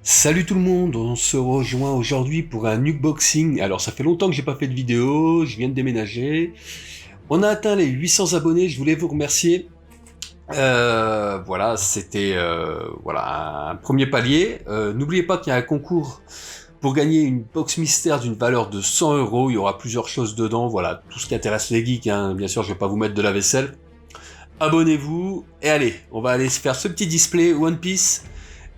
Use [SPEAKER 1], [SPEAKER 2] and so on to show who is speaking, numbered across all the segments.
[SPEAKER 1] Salut tout le monde, on se rejoint aujourd'hui pour un unboxing. Alors ça fait longtemps que j'ai pas fait de vidéo, je viens de déménager. On a atteint les 800 abonnés, je voulais vous remercier. Voilà, c'était voilà un premier palier. N'oubliez pas qu'il y a un concours pour gagner une box mystère d'une valeur de 100 euros. Il y aura plusieurs choses dedans, voilà, tout ce qui intéresse les geeks, hein. Bien sûr, je vais pas vous mettre de la vaisselle. Abonnez-vous et allez, on va aller se faire ce petit display One Piece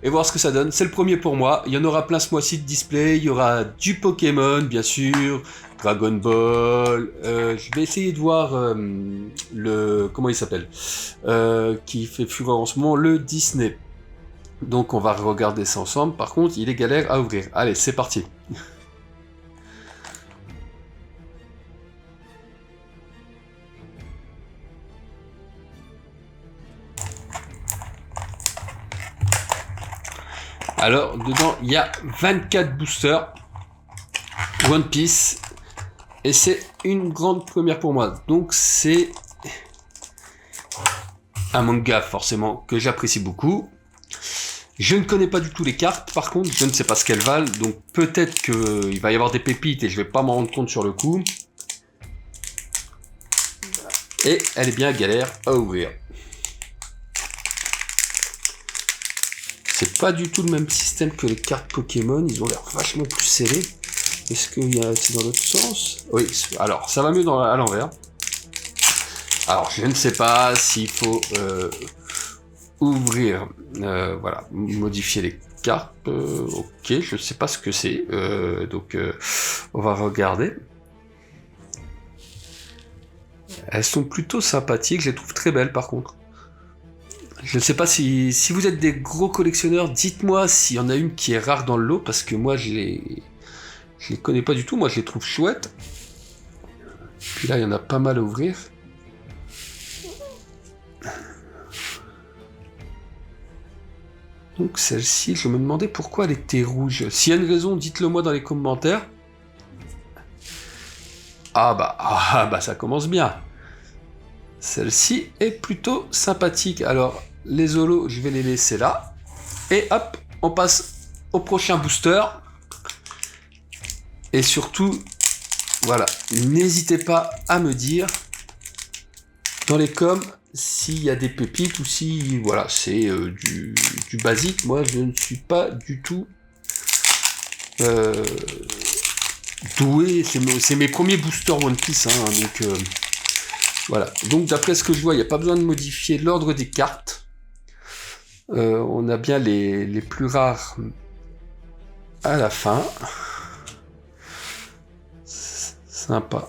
[SPEAKER 1] et voir ce que ça donne. C'est le premier pour moi. Il y en aura plein ce mois-ci de display. Il y aura du Pokémon, bien sûr, Dragon Ball. Je vais essayer de voir le comment il s'appelle, qui fait fureur en ce moment, le Disney. Donc on va regarder ça ensemble. Par contre, il est galère à ouvrir. Allez, c'est parti. Alors, dedans, il y a 24 boosters One Piece. Et c'est une grande première pour moi. Donc c'est un manga forcément que j'apprécie beaucoup. Je ne connais pas du tout les cartes, par contre, je ne sais pas ce qu'elles valent, donc peut-être qu'il va y avoir des pépites et je vais pas m'en rendre compte sur le coup. Et elle est bien galère à ouvrir. C'est pas du tout le même système que les cartes Pokémon, ils ont l'air vachement plus serrés. Est-ce qu'il y a c'est dans l'autre sens? Oui, alors ça va mieux à l'envers. Alors je ne sais pas s'il faut ouvrir, voilà, modifier les cartes. Ok, je ne sais pas ce que c'est, donc on va regarder. Elles sont plutôt sympathiques, je les trouve très belles par contre. Je ne sais pas si vous êtes des gros collectionneurs, dites-moi s'il y en a une qui est rare dans le lot, parce que moi je les connais pas du tout, moi je les trouve chouettes. Puis là il y en a pas mal à ouvrir. Donc celle-ci, je me demandais pourquoi elle était rouge. S'il y a une raison, dites-le moi dans les commentaires. Ah bah ça commence bien. Celle-ci est plutôt sympathique. Alors les holos, je vais les laisser là. Et hop, on passe au prochain booster. Et surtout, voilà, n'hésitez pas à me dire dans les coms s'il y a des pépites ou si voilà c'est du basique. Moi je ne suis pas du tout doué, c'est mes premiers boosters One Piece, hein, donc voilà. Donc d'après ce que je vois, il n'y a pas besoin de modifier l'ordre des cartes. On a bien les plus rares à la fin. Sympa.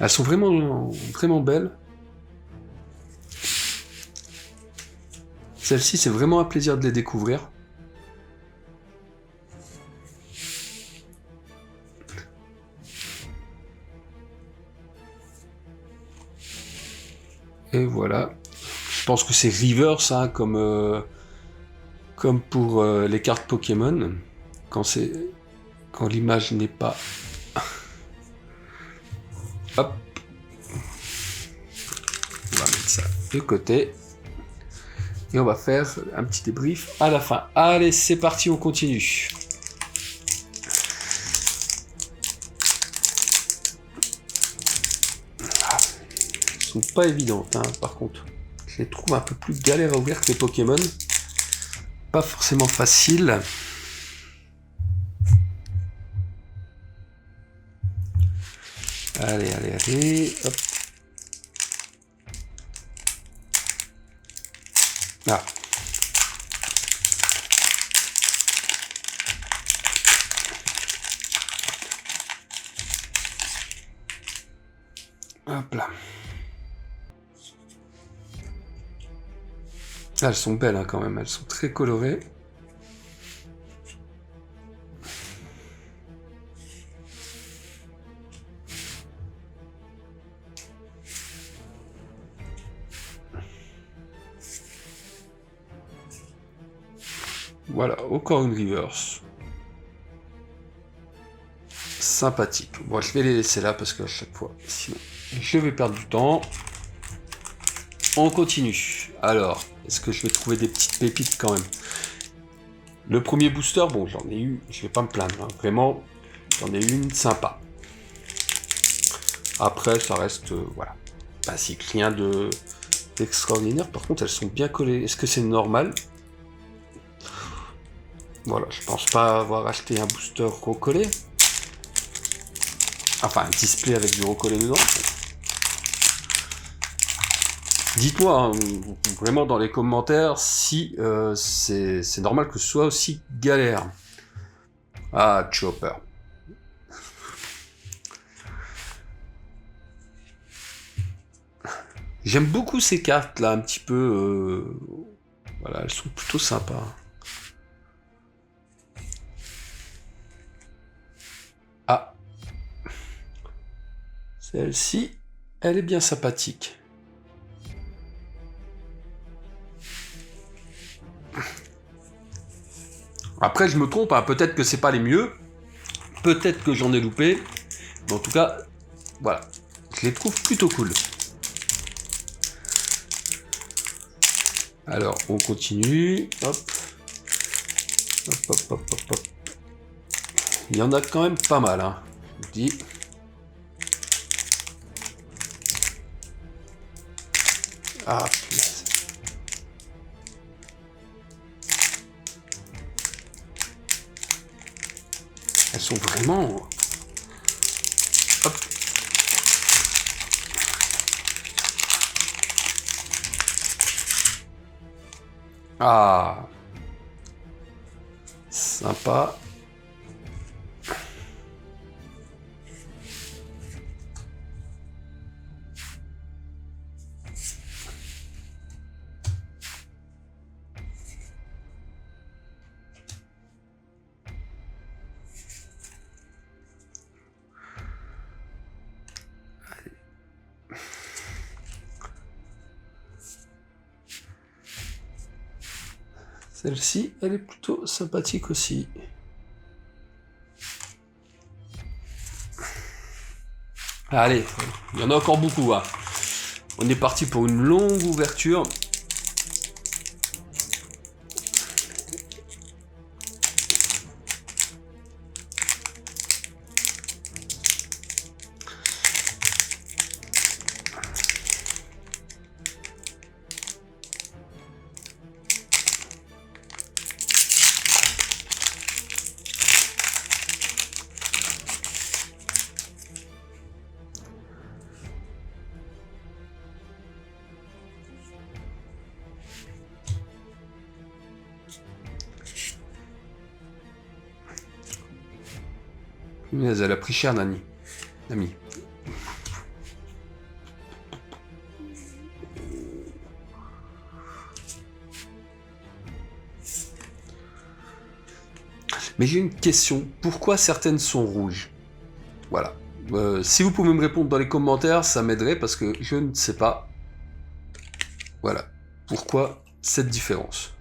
[SPEAKER 1] Elles sont vraiment belles. Celles-ci, c'est vraiment un plaisir de les découvrir. Et voilà. Je pense que c'est reverse, hein, comme pour les cartes Pokémon. Quand l'image n'est pas... Hop. On va mettre ça de côté. Et on va faire un petit débrief à la fin. Allez, c'est parti, on continue. Elles sont pas évidentes, hein, par contre. Je les trouve un peu plus galères à ouvrir que les Pokémon. Pas forcément facile. Allez, hop. Ah. Hop là. Ah, elles sont belles, hein, quand même, elles sont très colorées. Voilà, encore une reverse. Sympathique. Bon, je vais les laisser là parce qu'à chaque fois, sinon, je vais perdre du temps. On continue. Alors, est-ce que je vais trouver des petites pépites quand même? Le premier booster, bon, j'en ai eu, je vais pas me plaindre, hein, vraiment, j'en ai eu une sympa. Après, ça reste, voilà, basique, rien d'extraordinaire. Par contre, elles sont bien collées. Est-ce que c'est normal? Voilà, je pense pas avoir acheté un booster recollé. Enfin, un display avec du recollé dedans. Dites-moi hein, vraiment dans les commentaires si c'est normal que ce soit aussi galère. Ah, Chopper. J'aime beaucoup ces cartes là, un petit peu. Voilà, elles sont plutôt sympas. Ah. Celle-ci, elle est bien sympathique. Après, je me trompe, hein, peut-être que c'est pas les mieux. Peut-être que j'en ai loupé. Mais en tout cas, voilà. Je les trouve plutôt cool. Alors, on continue. Hop. Hop, hop, hop, hop, hop. Il y en a quand même pas mal, hein. Je vous dis. Ah, punaise. Elles sont vraiment... Hop. Ah. Sympa. Celle-ci, elle est plutôt sympathique aussi. Allez, il y en a encore beaucoup. Hein. On est parti pour une longue ouverture. Elle a pris cher, Nani. Nami. Mais j'ai une question. Pourquoi certaines sont rouges? Voilà. Si vous pouvez me répondre dans les commentaires, ça m'aiderait parce que je ne sais pas. Voilà. Pourquoi cette différence?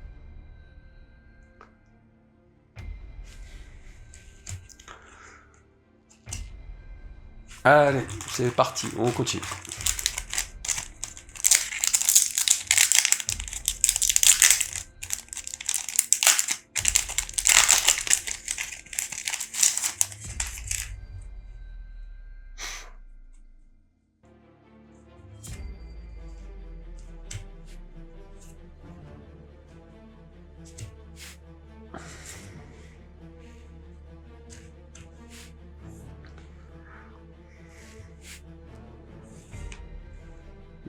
[SPEAKER 1] Allez, c'est parti, on continue.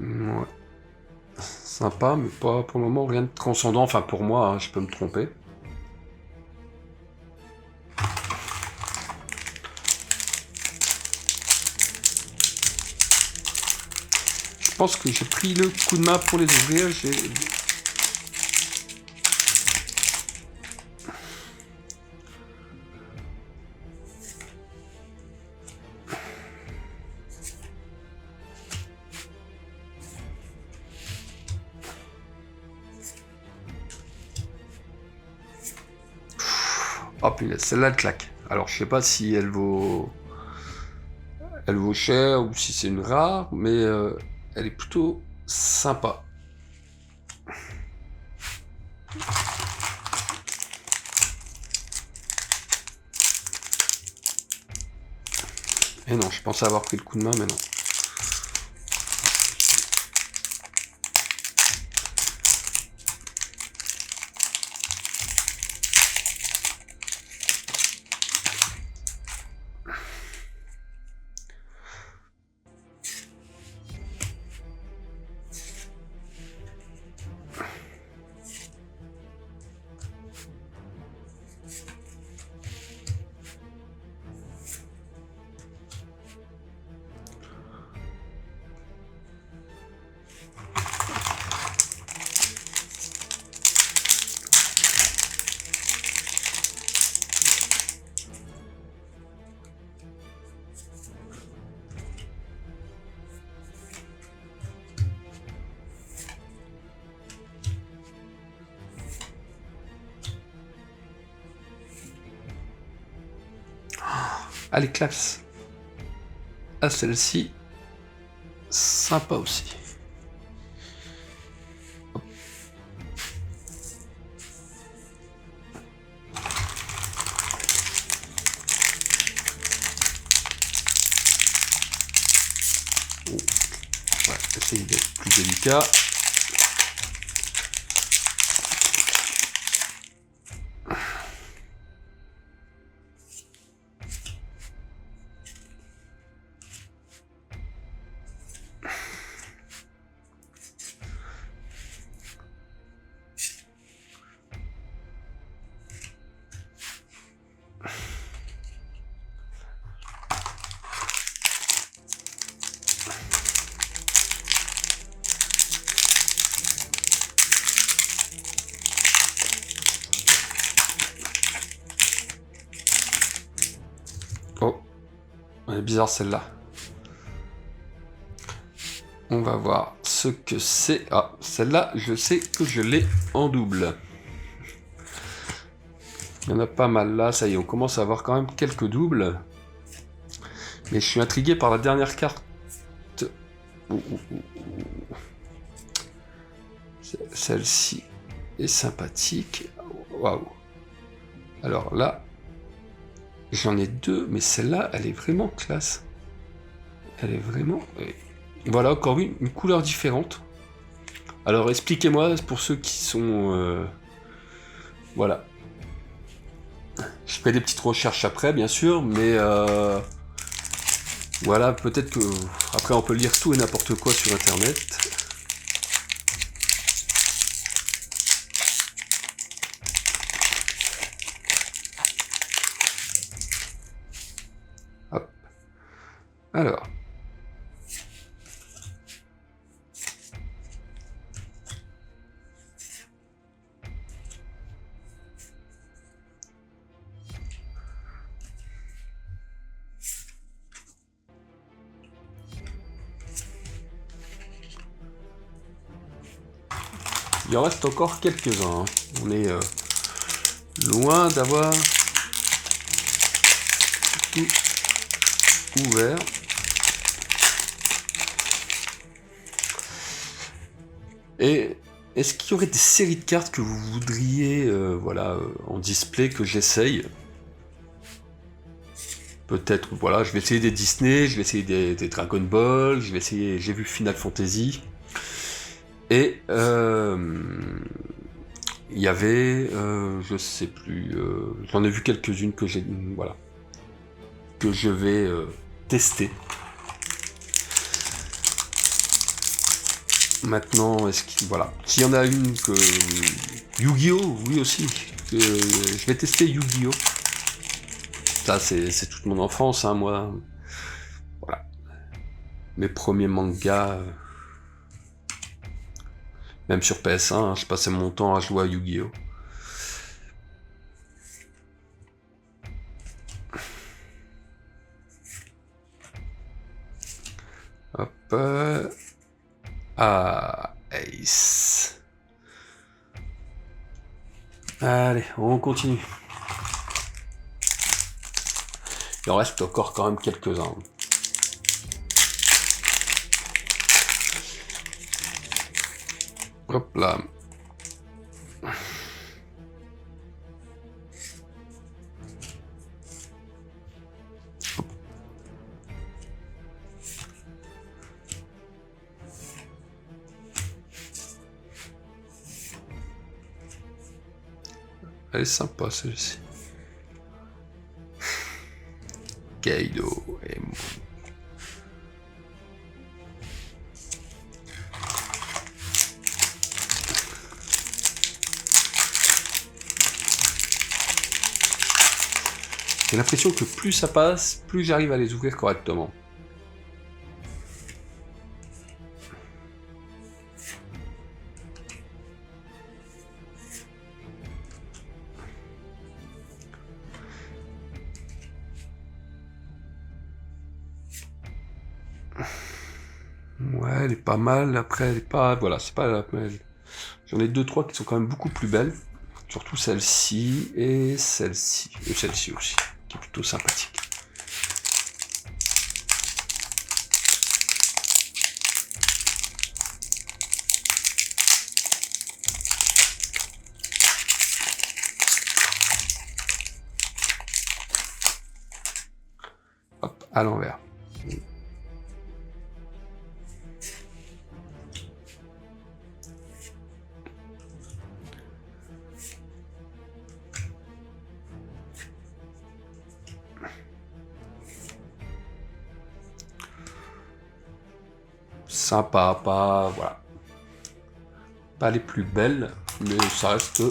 [SPEAKER 1] Ouais. Sympa, mais pas pour le moment rien de transcendant. Enfin, pour moi, hein, je peux me tromper. Je pense que j'ai pris le coup de main pour les ouvrir. Oh punaise, celle-là elle claque. Alors je sais pas si elle vaut cher ou si c'est une rare, mais elle est plutôt sympa. Et non, je pensais avoir pris le coup de main, mais non. Allez, classe. Ah, celle-ci, sympa aussi. Hop. Oh. Ouais, essayer d'être plus délicat. Oh, elle est bizarre celle-là. On va voir ce que c'est. Ah, celle-là, je sais que je l'ai en double. Il y en a pas mal là, ça y est, on commence à avoir quand même quelques doubles. Mais je suis intrigué par la dernière carte. Celle-ci est sympathique. Waouh. Alors là, j'en ai deux, mais celle-là, elle est vraiment classe. Elle est vraiment... Voilà, encore une couleur différente. Alors expliquez-moi, pour ceux qui sont... Voilà. Je ferai des petites recherches après, bien sûr, mais... Voilà, peut-être que... Après, on peut lire tout et n'importe quoi sur Internet. Hop. Alors... Il en reste encore quelques-uns. Hein. On est loin d'avoir tout ouvert. Et est-ce qu'il y aurait des séries de cartes que vous voudriez voilà, en display que j'essaye? Peut-être, voilà, je vais essayer des Disney, je vais essayer des Dragon Ball, je vais essayer, j'ai vu Final Fantasy. Et il y avait, je sais plus, j'en ai vu quelques-unes que j'ai, voilà, que je vais tester. Maintenant, est-ce qu'il, voilà, s'il y en a une que Yu-Gi-Oh, oui aussi, que je vais tester Yu-Gi-Oh. Ça, c'est toute mon enfance, hein, moi. Voilà, mes premiers mangas. Même sur PS1, hein, je passais mon temps à jouer à Yu-Gi-Oh! Hop. Ah, Ace. Allez, on continue. Il en reste encore quand même quelques-uns. Hop là. Elle est sympa celle-ci. Kaido et moi. J'ai l'impression que plus ça passe, plus j'arrive à les ouvrir correctement. Ouais, elle est pas mal. Après, elle est pas... Voilà, c'est pas la... J'en ai 2-3 qui sont quand même beaucoup plus belles. Surtout celle-ci et celle-ci. Et celle-ci aussi, qui est plutôt sympathique. Hop, à l'envers. Sympa, pas... Voilà. Pas les plus belles, mais ça reste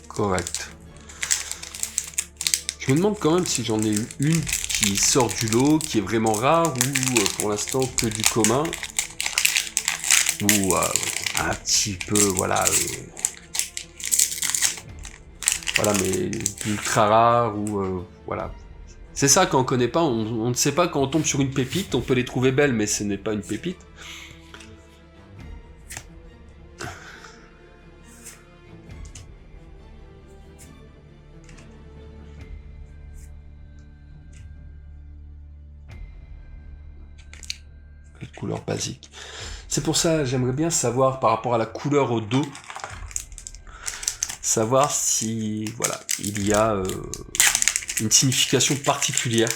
[SPEAKER 1] correct. Je me demande quand même si j'en ai eu une qui sort du lot, qui est vraiment rare, ou pour l'instant que du commun. Ou un petit peu, voilà... Voilà, mais ultra rare, ou... voilà. C'est ça, quand on connaît pas, on ne sait pas, quand on tombe sur une pépite, on peut les trouver belles, mais ce n'est pas une pépite. Les couleurs basiques. C'est pour ça, j'aimerais bien savoir, par rapport à la couleur au dos, savoir si, voilà, il y a une signification particulière.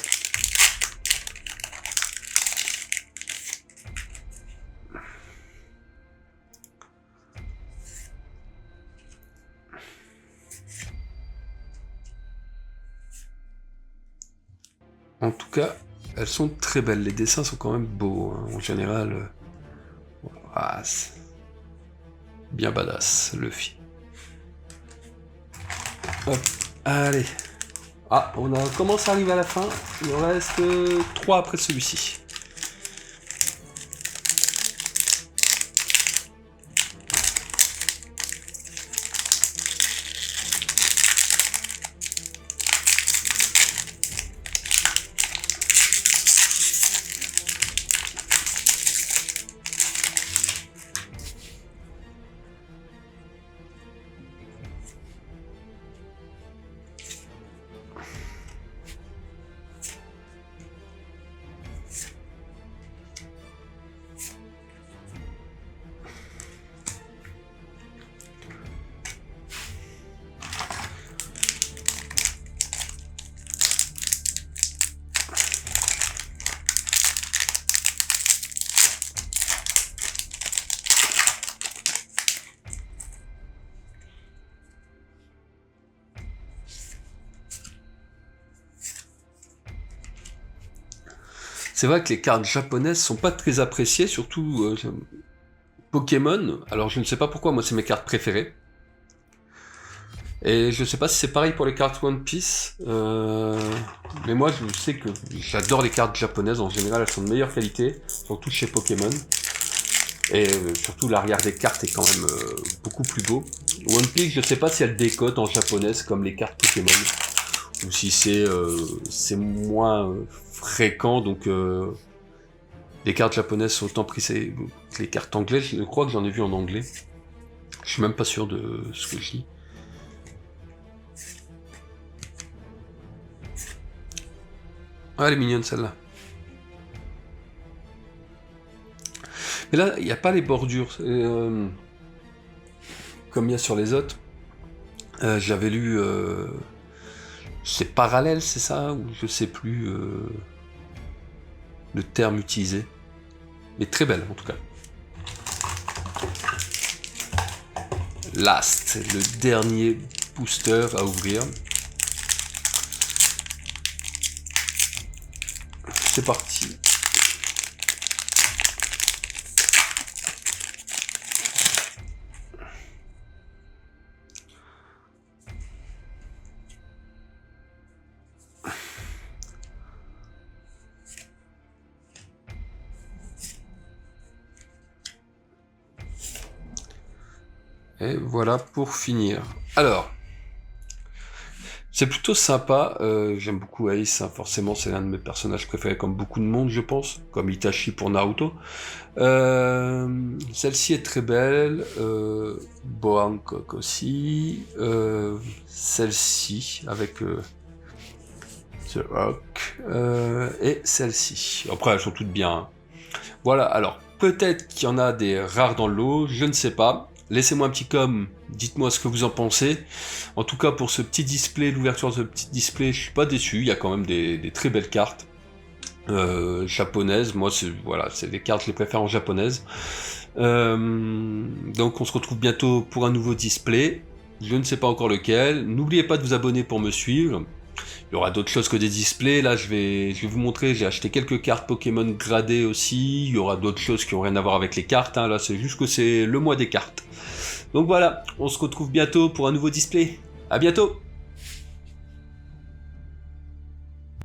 [SPEAKER 1] En tout cas, elles sont très belles. Les dessins sont quand même beaux, hein. En général. Bien badass, Luffy. Hop, allez. Ah, on commence à arriver à la fin. Il en reste 3 après celui-ci. C'est vrai que les cartes japonaises sont pas très appréciées, surtout Pokémon. Alors je ne sais pas pourquoi, moi c'est mes cartes préférées. Et je sais pas si c'est pareil pour les cartes One Piece, mais moi je sais que j'adore les cartes japonaises, en général elles sont de meilleure qualité, surtout chez Pokémon. Et surtout l'arrière des cartes est quand même beaucoup plus beau. One Piece, je sais pas si elle décote en japonaise comme les cartes Pokémon, ou si c'est moins fréquent, donc les cartes japonaises sont autant prisées que les cartes anglaises. Je crois que j'en ai vu en anglais. Je suis même pas sûr de ce que je dis. Ah, elle est mignonne celle-là. Mais là, il n'y a pas les bordures. Comme il y a sur les autres. J'avais lu... c'est parallèle, c'est ça? Ou je sais plus le terme utilisé. Mais très belle, en tout cas. Last, le dernier booster à ouvrir. C'est parti. Et voilà pour finir. Alors, c'est plutôt sympa, j'aime beaucoup Ace, hein, forcément c'est l'un de mes personnages préférés comme beaucoup de monde je pense, comme Itachi pour Naruto. Celle-ci est très belle, Boa Hancock aussi, celle-ci avec The Rock, et celle-ci. Après elles sont toutes bien. Hein. Voilà, alors peut-être qu'il y en a des rares dans le lot, je ne sais pas. Laissez-moi un petit com, dites-moi ce que vous en pensez. En tout cas, pour ce petit display, l'ouverture de ce petit display, je suis pas déçu. Il y a quand même des très belles cartes japonaises. Moi, c'est des cartes, je les préfère en japonaise. Donc, on se retrouve bientôt pour un nouveau display. Je ne sais pas encore lequel. N'oubliez pas de vous abonner pour me suivre. Il y aura d'autres choses que des displays. Là, je vais vous montrer. J'ai acheté quelques cartes Pokémon gradées aussi. Il y aura d'autres choses qui n'ont rien à voir avec les cartes. Hein. Là, c'est juste que c'est le mois des cartes. Donc voilà, on se retrouve bientôt pour un nouveau display. À bientôt!